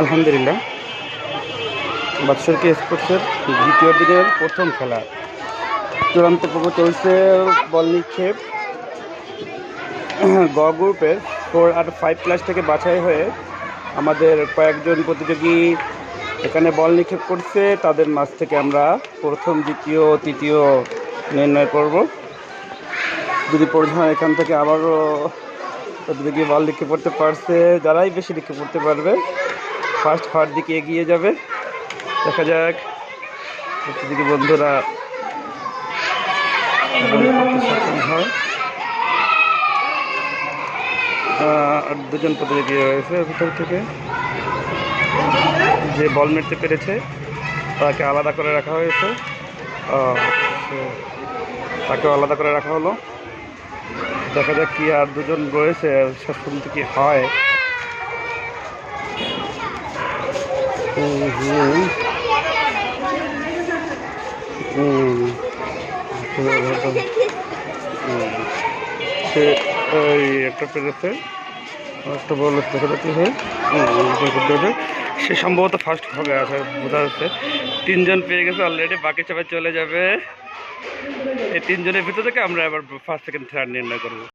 আলহামদুলিল্লাহ, বাদশাহী স্পোর্টসের দ্বিতীয় দিনের প্রথম খেলা চূড়ান্ত পর্ব চলছে। বল নিক্ষেপ গ গ্রুপের 4 আর 5 ক্লাস থেকে বাছাই হয়ে আমাদের কয়েকজন প্রতিযোগী এখানে বল নিক্ষেপ করছে। তাদের মাঝ থেকে আমরা প্রথম, দ্বিতীয়, তৃতীয় নির্ণয় করব। যদি প্রধান এখান থেকে আবারও প্রতিযোগী বল নিক্ষেপ করতে পারছে, যারাই বেশি নিক্ষেপ করতে পারবে ফার্স্ট হওয়ার দিকে এগিয়ে যাবে। দেখা যাক প্রতিযোগী বন্ধুরা সক্ষম হয়। আর দুজন প্রতিযোগী রয়েছে ভিতর থেকে, যে বল মারতে পেরেছে তাকে আলাদা করে রাখা হয়েছে। তাকেও আলাদা করে রাখা হলো। দেখা যাক কি আর দুজন রয়েছে, শেষ পর্যন্ত কি হয়। সে একটা পেরেছে, একটা বল দেখা যাচ্ছে সে সম্ভবত ফার্স্ট হবে, আছে বোঝা যাচ্ছে। 3 জন পেয়ে গেছে অলরেডি, বাকি সবাই চলে যাবে। এই 3 জনের ভিতর থেকে আমরা এবার ফার্স্ট, সেকেন্ড, থার্ড নির্ণয় করবো।